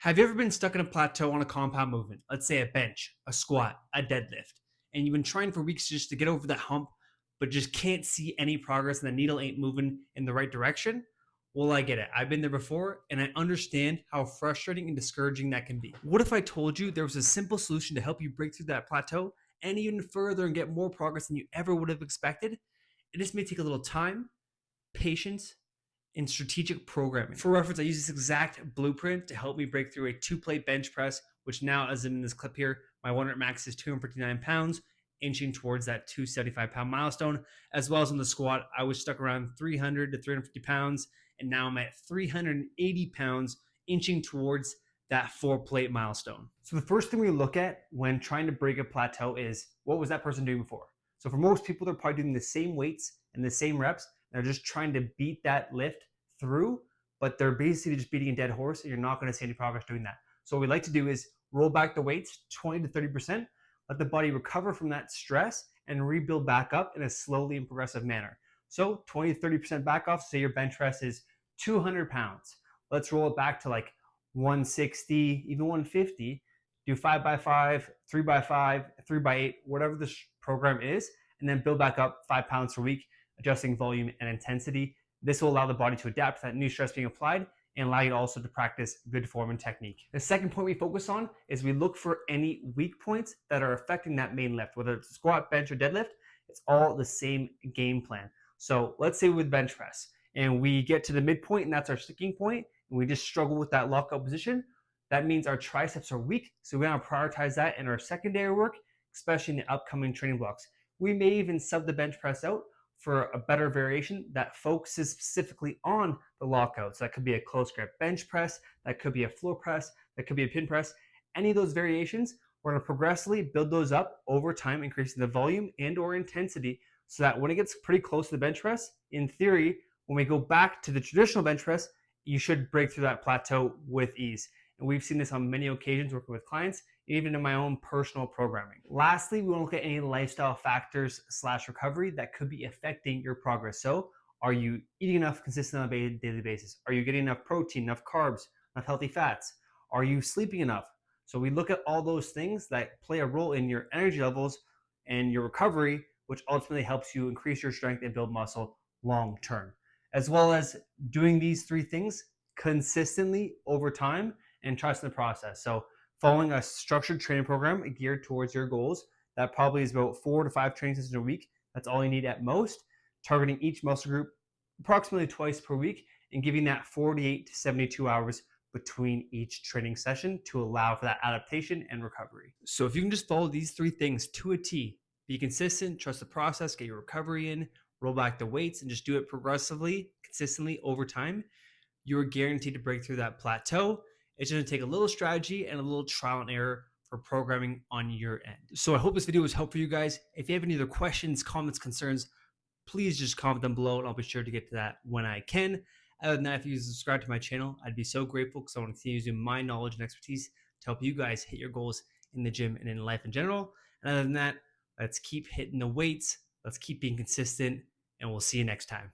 Have you ever been stuck in a plateau on a compound movement? Let's say a bench, a squat, a deadlift, and you've been trying for weeks just to get over that hump, but just can't see any progress and the needle ain't moving in the right direction? Well, I get it. I've been there before and I understand how frustrating and discouraging that can be. What if I told you there was a simple solution to help you break through that plateau and even further and get more progress than you ever would have expected? It just may take a little time, patience, in strategic programming. For reference, I use this exact blueprint to help me break through a 2 plate bench press, which now, as in this clip here, my 1 rep max is 259 pounds, inching towards that 275-pound milestone. As well as on the squat, I was stuck around 300 to 350 pounds, and now I'm at 380 pounds, inching towards that 4 plate milestone. So the first thing we look at when trying to break a plateau is, what was that person doing before? So for most people, they're probably doing the same weights and the same reps. They're just trying to beat that lift through, but they're basically just beating a dead horse, and you're not going to see any progress doing that. So what we like to do is roll back the weights 20 to 30%, let the body recover from that stress and rebuild back up in a slowly and progressive manner. So 20 to 30% back off, say your bench press is 200 pounds. Let's roll it back to like 160, even 150. Do 5x5, 3x5, 3x8, whatever the program is, and then build back up 5 pounds per week, adjusting volume and intensity. This will allow the body to adapt to that new stress being applied and allow you also to practice good form and technique. The second point we focus on is we look for any weak points that are affecting that main lift, whether it's squat, bench, or deadlift. It's all the same game plan. So let's say with bench press, and we get to the midpoint, and that's our sticking point, and we just struggle with that lockout position. That means our triceps are weak, so we want to prioritize that in our secondary work, especially in the upcoming training blocks. We may even sub the bench press out for a better variation that focuses specifically on the lockout. So that could be a close grip bench press, that could be a floor press, that could be a pin press. Any of those variations, we're going to progressively build those up over time, increasing the volume and or intensity, so that when it gets pretty close to the bench press, in theory, when we go back to the traditional bench press, you should break through that plateau with ease. And we've seen this on many occasions working with clients, even in my own personal programming. Lastly, we want to look at any lifestyle factors / recovery that could be affecting your progress. So are you eating enough consistently on a daily basis? Are you getting enough protein, enough carbs, enough healthy fats? Are you sleeping enough? So we look at all those things that play a role in your energy levels and your recovery, which ultimately helps you increase your strength and build muscle long term, as well as doing these three things consistently over time and trust in the process. So following a structured training program geared towards your goals, that probably is about 4 to 5 training sessions a week. That's all you need at most. Targeting each muscle group approximately twice per week and giving that 48 to 72 hours between each training session to allow for that adaptation and recovery. So if you can just follow these three things to a T, be consistent, trust the process, get your recovery in, roll back the weights, and just do it progressively, consistently over time, you're guaranteed to break through that plateau. It's going to take a little strategy and a little trial and error for programming on your end. So I hope this video was helpful for you guys. If you have any other questions, comments, concerns, please just comment them below and I'll be sure to get to that when I can. Other than that, if you subscribe to my channel, I'd be so grateful because I want to continue using my knowledge and expertise to help you guys hit your goals in the gym and in life in general. And other than that, let's keep hitting the weights. Let's keep being consistent and we'll see you next time.